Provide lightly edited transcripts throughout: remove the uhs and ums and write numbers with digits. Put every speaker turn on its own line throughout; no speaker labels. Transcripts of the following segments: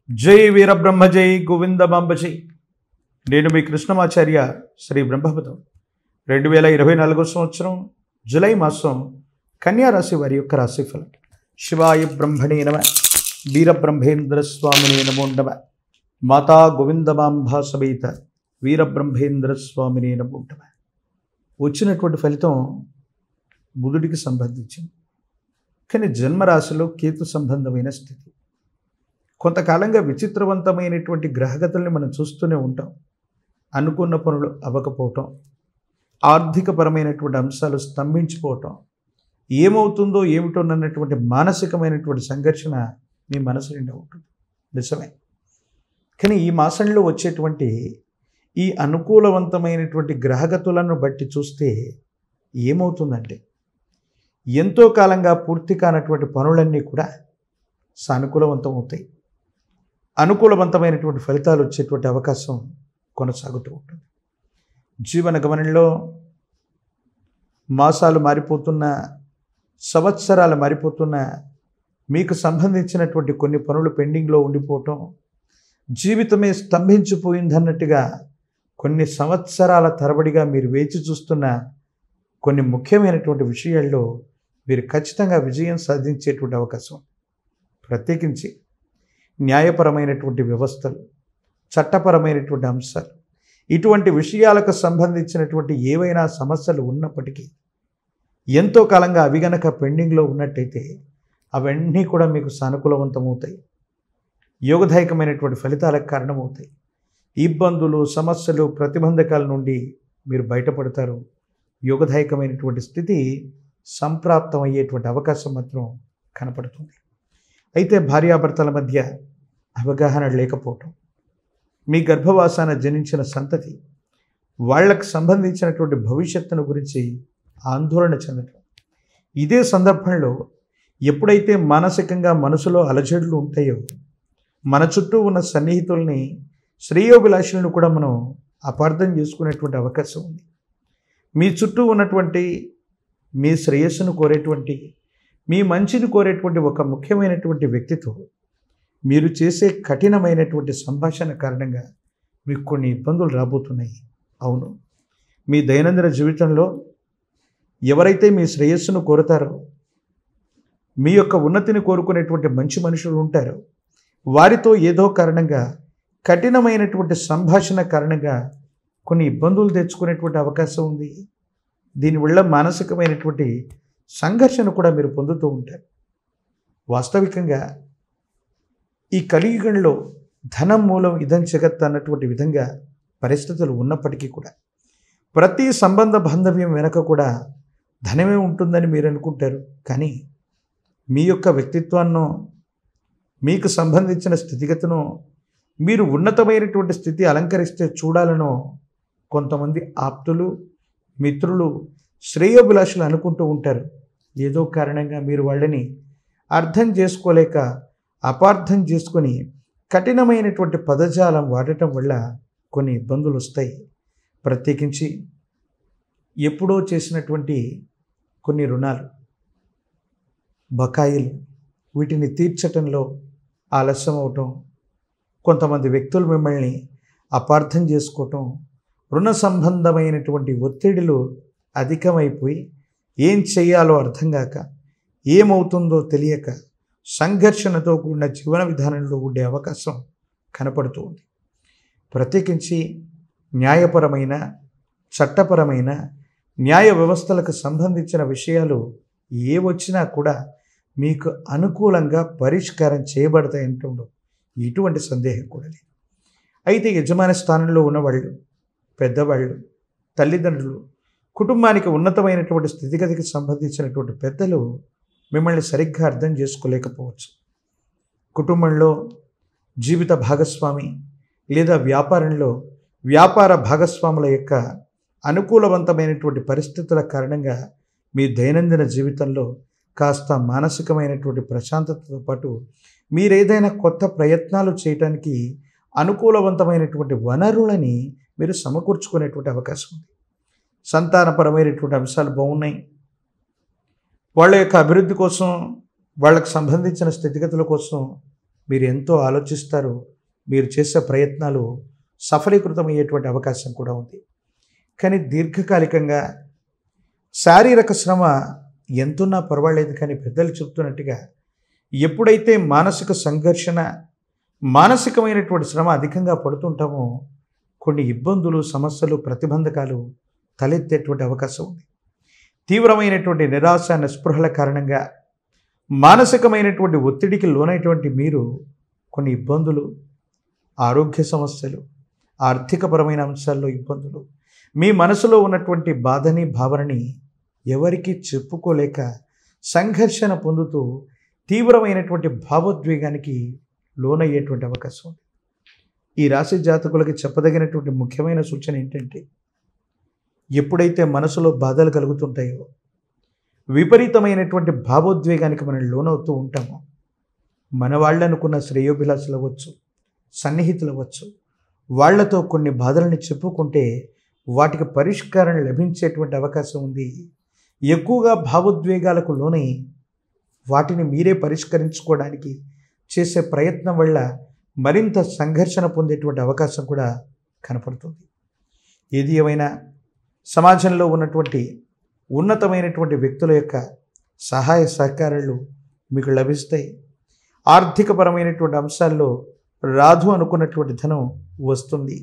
జై వీరబ్రహ్మ జై గోవిందమాంబ జై. నేను మీ కృష్ణమాచార్య శ్రీ బ్రహ్మపదం. 2024 సంవత్సరం జూలై మాసం కన్యా రాశి వారి యొక్క రాశిఫలం. శివాయ బ్రహ్మణే నమ, వీరబ్రహ్మేంద్ర స్వామినే నమో నమ, మాతా గోవిందమాంబా సమేత వీరబ్రహ్మేంద్ర స్వామినే నమో నమ. వచ్చినటువంటి ఫలితం బుధుడికి సంబంధించింది, కానీ జన్మరాశిలో కేతు సంబంధమైన స్థితి. కొంతకాలంగా విచిత్రవంతమైనటువంటి గ్రహగతుల్ని మనం చూస్తూనే ఉంటాం. అనుకున్న పనులు అవ్వకపోవటం, ఆర్థికపరమైనటువంటి అంశాలు స్తంభించిపోవటం, ఏమవుతుందో ఏమిటోనన్నటువంటి మానసికమైనటువంటి సంఘర్షణ మీ మనసు నిండా ఉంటుంది. నిజమే. కానీ ఈ మాసంలో వచ్చేటువంటి ఈ అనుకూలవంతమైనటువంటి గ్రహగతులను బట్టి చూస్తే ఏమవుతుందంటే, ఎంతో కాలంగా పూర్తి కానటువంటి పనులన్నీ కూడా సానుకూలవంతం అవుతాయి. అనుకూలవంతమైనటువంటి ఫలితాలు వచ్చేటువంటి అవకాశం కొనసాగుతూ ఉంటుంది. జీవన గమనంలో మాసాలు మారిపోతున్న, సంవత్సరాలు మారిపోతున్న, మీకు సంబంధించినటువంటి కొన్ని పనులు పెండింగ్లో ఉండిపోవటం, జీవితమే స్తంభించిపోయిందన్నట్టుగా కొన్ని సంవత్సరాల తరబడిగా మీరు వేచి చూస్తున్న కొన్ని ముఖ్యమైనటువంటి విషయాల్లో మీరు ఖచ్చితంగా విజయం సాధించేటువంటి అవకాశం. ప్రత్యేకించి న్యాయపరమైనటువంటి వ్యవస్థలు, చట్టపరమైనటువంటి అంశాలు, ఇటువంటి విషయాలకు సంబంధించినటువంటి ఏవైనా సమస్యలు ఉన్నప్పటికీ ఎంతో కాలంగా అవి గనక పెండింగ్లో ఉన్నట్టయితే అవన్నీ కూడా మీకు సానుకూలవంతమవుతాయి, యోగదాయకమైనటువంటి ఫలితాలకు కారణమవుతాయి. ఇబ్బందులు, సమస్యలు, ప్రతిబంధకాల నుండి మీరు బయటపడతారు. యోగదాయకమైనటువంటి స్థితి సంప్రాప్తమయ్యేటువంటి అవకాశం మాత్రం కనపడుతుంది. అయితే భార్యాభర్తల మధ్య అవగాహన లేకపోవటం, మీ గర్భవాసాన జనించిన సంతతి వాళ్లకు సంబంధించినటువంటి భవిష్యత్తును గురించి ఆందోళన చెందటం, ఇదే సందర్భంలో ఎప్పుడైతే మానసికంగా మనసులో అలజడులు ఉంటాయో మన చుట్టూ ఉన్న సన్నిహితుల్ని, శ్రేయోభిలాషులను కూడా మనం అపార్థం చేసుకునేటువంటి అవకాశం ఉంది. మీ చుట్టూ ఉన్నటువంటి మీ శ్రేయస్సును కోరేటువంటి, మీ మంచిని కోరేటువంటి ఒక ముఖ్యమైనటువంటి వ్యక్తితో మీరు చేసే కఠినమైనటువంటి సంభాషణ కారణంగా మీకు కొన్ని ఇబ్బందులు రాబోతున్నాయి. అవును, మీ దైనందిన జీవితంలో ఎవరైతే మీ శ్రేయస్సును కోరుతారో, మీ యొక్క ఉన్నతిని కోరుకునేటువంటి మంచి మనుషులు ఉంటారో, వారితో ఏదో కారణంగా కఠినమైనటువంటి సంభాషణ కారణంగా కొన్ని ఇబ్బందులు తెచ్చుకునేటువంటి అవకాశం ఉంది. దీనివల్ల మానసికమైనటువంటి సంఘర్షణ కూడా మీరు పొందుతూ ఉంటారు. వాస్తవికంగా ఈ కలియుగంలో ధనం మూలం ఇదం జగత్ అన్నటువంటి విధంగా పరిస్థితులు ఉన్నప్పటికీ కూడా ప్రతి సంబంధ బాంధవ్యం వెనక కూడా ధనమే ఉంటుందని మీరు అనుకుంటారు. కానీ మీ యొక్క వ్యక్తిత్వాన్నో, మీకు సంబంధించిన స్థితిగతినో, మీరు ఉన్నతమైనటువంటి స్థితి అలంకరిస్తే చూడాలనో కొంతమంది ఆప్తులు, మిత్రులు, శ్రేయోభిలాషులు అనుకుంటూ ఉంటారు. ఏదో కారణంగా మీరు వాళ్ళని అర్థం చేసుకోలేక అపార్థం చేసుకొని కఠినమైనటువంటి పదజాలం వాడటం వల్ల కొన్ని ఇబ్బందులు వస్తాయి. ప్రత్యేకించి ఎప్పుడో చేసినటువంటి కొన్ని రుణాలు, బకాయిలు, వీటిని తీర్చటంలో ఆలస్యం అవటం, కొంతమంది వ్యక్తులు మిమ్మల్ని అపార్థం చేసుకోవటం, రుణ సంబంధమైనటువంటి ఒత్తిడిలు అధికమైపోయి ఏం చేయాలో అర్థం కాక, ఏమవుతుందో తెలియక సంఘర్షణతో కూడిన జీవన విధానంలో ఉండే అవకాశం కనపడుతూ ఉంది. ప్రత్యేకించి న్యాయపరమైన, చట్టపరమైన, న్యాయ వ్యవస్థలకు సంబంధించిన విషయాలు ఏ వచ్చినా కూడా మీకు అనుకూలంగా పరిష్కారం చేయబడతాయంటుండో ఎటువంటి సందేహం కూడా లేదు. అయితే యజమాని స్థానంలో ఉన్నవాళ్ళు, పెద్దవాళ్ళు, తల్లిదండ్రులు, కుటుంబానికి ఉన్నతమైనటువంటి స్థితిగతికి సంబంధించినటువంటి పెద్దలు మిమ్మల్ని సరిగ్గా అర్థం చేసుకోలేకపోవచ్చు. కుటుంబంలో జీవిత భాగస్వామి లేదా వ్యాపారంలో వ్యాపార భాగస్వాముల యొక్క అనుకూలవంతమైనటువంటి పరిస్థితుల కారణంగా మీ దైనందిన జీవితంలో కాస్త మానసికమైనటువంటి ప్రశాంతతతో పాటు మీరేదైనా కొత్త ప్రయత్నాలు చేయడానికి అనుకూలవంతమైనటువంటి వనరులని మీరు సమకూర్చుకునేటువంటి అవకాశం ఉంది. సంతానపరమైనటువంటి అంశాలు బాగున్నాయి. వాళ్ళ యొక్క అభివృద్ధి కోసం, వాళ్ళకు సంబంధించిన స్థితిగతుల కోసం మీరు ఎంతో ఆలోచిస్తారు, మీరు చేసే ప్రయత్నాలు సఫలీకృతమయ్యేటువంటి అవకాశం కూడా ఉంది. కానీ దీర్ఘకాలికంగా శారీరక శ్రమ ఎంతున్నా పర్వాలేదు, కానీ పెద్దలు చెప్తున్నట్టుగా ఎప్పుడైతే మానసిక సంఘర్షణ, మానసికమైనటువంటి శ్రమ అధికంగా పడుతుంటామో కొన్ని ఇబ్బందులు, సమస్యలు, ప్రతిబంధకాలు తలెత్తేటువంటి అవకాశం ఉంది. తీవ్రమైనటువంటి నిరాశ, నిస్పృహల కారణంగా మానసికమైనటువంటి ఒత్తిడికి లోనైనటువంటి మీరు కొన్ని ఇబ్బందులు, ఆరోగ్య సమస్యలు, ఆర్థికపరమైన అంశాల్లో ఇబ్బందులు, మీ మనసులో ఉన్నటువంటి బాధని, భావనని ఎవరికి చెప్పుకోలేక సంఘర్షణ పొందుతూ తీవ్రమైనటువంటి భావోద్వేగానికి లోనయ్యేటువంటి అవకాశం ఉంది. ఈ రాశి జాతకులకి చెప్పదగినటువంటి ముఖ్యమైన సూచన ఏంటంటే, ఎప్పుడైతే మనసులో బాధలు కలుగుతుంటాయో, విపరీతమైనటువంటి భావోద్వేగానికి మనం లోనవుతూ ఉంటామో, మన వాళ్ళు అనుకున్న శ్రేయోభిలాషులు అవ్వచ్చు, సన్నిహితులు అవ్వచ్చు, వాళ్లతో కొన్ని బాధల్ని చెప్పుకుంటే వాటికి పరిష్కారం లభించేటువంటి అవకాశం ఉంది. ఎక్కువగా భావోద్వేగాలకు లోనై వాటిని మీరే పరిష్కరించుకోవడానికి చేసే ప్రయత్నం వల్ల మరింత సంఘర్షణ పొందేటువంటి అవకాశం కూడా కనపడుతుంది. ఏది ఏమైనా సమాజంలో ఉన్నటువంటి ఉన్నతమైనటువంటి వ్యక్తుల యొక్క సహాయ సహకారాలు మీకు లభిస్తాయి. ఆర్థికపరమైనటువంటి అంశాల్లో రాదు అనుకున్నటువంటి ధనం వస్తుంది.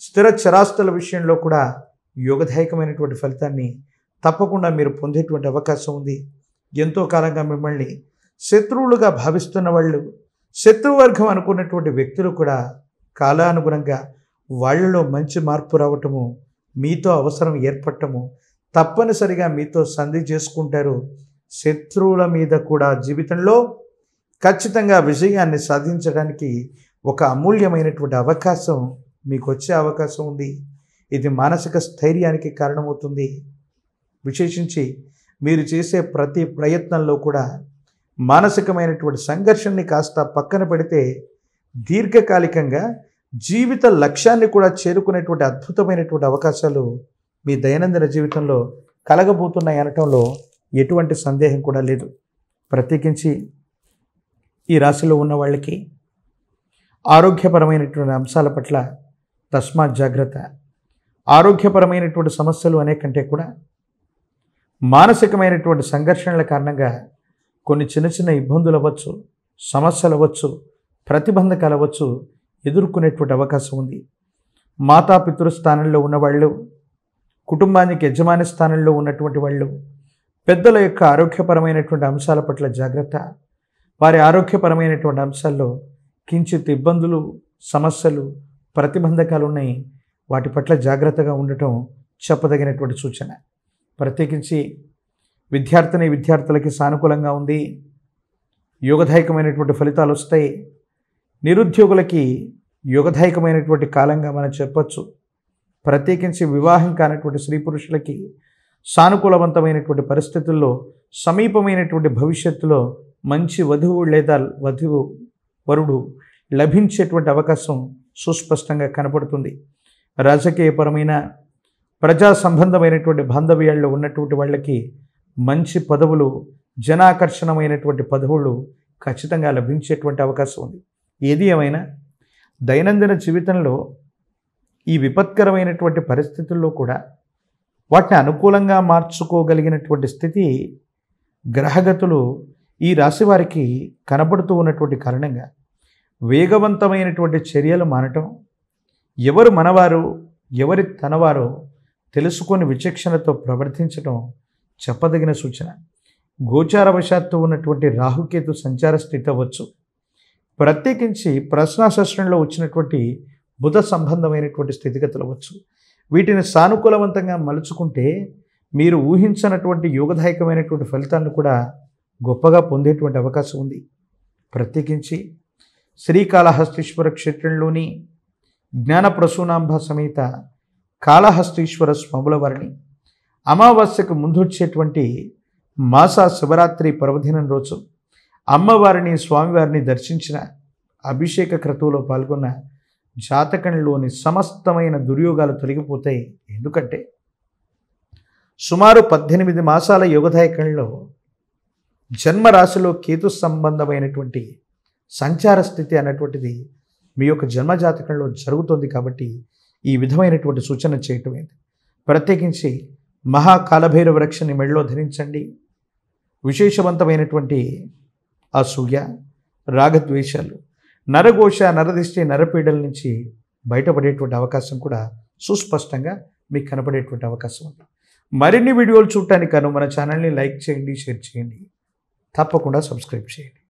స్థిర చరాస్తుల విషయంలో కూడా యోగదాయకమైనటువంటి ఫలితాన్ని తప్పకుండా మీరు పొందేటువంటి అవకాశం ఉంది. ఎంతో కాలంగా మిమ్మల్ని శత్రువులుగా భావిస్తున్న వాళ్ళు, శత్రువర్గం అనుకున్నటువంటి వ్యక్తులు కూడా కాలానుగుణంగా వాళ్ళలో మంచి మార్పు రావటము, మీతో అవసరం ఏర్పడటము, తప్పనిసరిగా మీతో సంధి చేసుకుంటారు. శత్రువుల మీద కూడా జీవితంలో ఖచ్చితంగా విజయాన్ని సాధించడానికి ఒక అమూల్యమైనటువంటి అవకాశం మీకు వచ్చే అవకాశం ఉంది. ఇది మానసిక స్థైర్యానికి కారణమవుతుంది. విశేషించి మీరు చేసే ప్రతి ప్రయత్నంలో కూడా మానసికమైనటువంటి సంఘర్షణని కాస్త పక్కన పెడితే దీర్ఘకాలికంగా జీవిత లక్ష్యాన్ని కూడా చేరుకునేటువంటి అద్భుతమైనటువంటి అవకాశాలు మీ దైనందిన జీవితంలో కలగబోతున్నాయి అనటంలో ఎటువంటి సందేహం కూడా లేదు. ప్రత్యేకించి ఈ రాశిలో ఉన్న వాళ్ళకి ఆరోగ్యపరమైనటువంటి అంశాల పట్ల తస్మాత్ జాగ్రత్త. ఆరోగ్యపరమైనటువంటి సమస్యలు అనే కంటే కూడా మానసికమైనటువంటి సంఘర్షణల కారణంగా కొన్ని చిన్న చిన్న ఇబ్బందులు అవ్వచ్చు, సమస్యలు అవ్వచ్చు, ప్రతిబంధకాలు అవ్వచ్చు, ఎదుర్కొనేటువంటి అవకాశం ఉంది. మాతాపితృ స్థానంలో ఉన్నవాళ్ళు, కుటుంబానికి యజమాని స్థానంలో ఉన్నటువంటి వాళ్ళు, పెద్దల యొక్క ఆరోగ్యపరమైనటువంటి అంశాల పట్ల జాగ్రత్త. వారి ఆరోగ్యపరమైనటువంటి అంశాల్లో కించిత్ ఇబ్బందులు, సమస్యలు, ప్రతిబంధకాలు ఉన్నాయి. వాటి పట్ల జాగ్రత్తగా ఉండటం చెప్పదగినటువంటి సూచన. ప్రత్యేకించి విద్యార్థులకి సానుకూలంగా ఉంది. యోగదాయకమైనటువంటి ఫలితాలు వస్తాయి. నిరుద్యోగులకి యోగదాయకమైనటువంటి కాలంగా మనం చెప్పచ్చు. ప్రత్యేకించి వివాహం కానటువంటి స్త్రీ పురుషులకి సానుకూలవంతమైనటువంటి పరిస్థితుల్లో సమీపమైనటువంటి భవిష్యత్తులో మంచి వధువు లేదా వరుడు లభించేటువంటి అవకాశం సుస్పష్టంగా కనపడుతుంది. రాజకీయపరమైన ప్రజా సంబంధమైనటువంటి బాంధవ్యాల్లో ఉన్నటువంటి వాళ్ళకి మంచి పదవులు, జనాకర్షణమైనటువంటి పదవులు ఖచ్చితంగా లభించేటువంటి అవకాశం ఉంది. ఏది ఏమైనా దైనందిన జీవితంలో ఈ విపత్కరమైనటువంటి పరిస్థితుల్లో కూడా వాటిని అనుకూలంగా మార్చుకోగలిగినటువంటి స్థితి గ్రహగతులు ఈ రాశి వారికి కనబడుతూ ఉన్నటువంటి కారణంగా వేగవంతమైనటువంటి చర్యలు మానటం, ఎవరు మనవారు ఎవరి తనవారో తెలుసుకొని విచక్షణతో ప్రవర్తించడం చెప్పదగిన సూచన. గోచారవశాత్తు ఉన్నటువంటి రాహుకేతు సంచార స్థితి అవ్వచ్చు. ప్రత్యేకించి ప్రశ్నాశాస్త్రంలో వచ్చినటువంటి బుధ సంబంధమైనటువంటి స్థితిగతులు అవ్వచ్చు. వీటిని సానుకూలవంతంగా మలుచుకుంటే మీరు ఊహించినటువంటి యోగదాయకమైనటువంటి ఫలితాలను కూడా గొప్పగా పొందేటువంటి అవకాశం ఉంది. ప్రత్యేకించి శ్రీకాళహస్తీశ్వర క్షేత్రంలోని జ్ఞానప్రసూనాంబ సమేత కాళహస్తీశ్వర స్వాముల వారిని అమావాస్యకు ముందొచ్చేటువంటి మాస శివరాత్రి పర్వదినం రోజు అమ్మవారిని, స్వామివారిని దర్శించిన, అభిషేక క్రతువులో పాల్గొన్న జాతకంలోని సమస్తమైన దుర్యోగాలు తొలగిపోతాయి. ఎందుకంటే సుమారు 18 మాసాల యోగదాయకంలో జన్మరాశిలో కేతు సంబంధమైనటువంటి సంచార స్థితి అన్నటువంటిది మీ యొక్క జన్మజాతకంలో జరుగుతుంది. కాబట్టి ఈ విధమైనటువంటి సూచన చేయటమైంది. ప్రత్యేకించి మహాకాలభైరవ వృక్షాన్ని మెడలో ధరించండి. విశేషవంతమైనటువంటి అసూయ, రాగద్వేషాలు, నరఘోష, నరదిష్టి, నరపీడల నుంచి బయటపడేటువంటి అవకాశం కూడా సుస్పష్టంగా మీకు కనపడేటువంటి అవకాశం ఉంది. మరిన్ని వీడియోలు చూడటానికి మన ఛానల్ని లైక్ చేయండి, షేర్ చేయండి, తప్పకుండా సబ్స్క్రైబ్ చేయండి.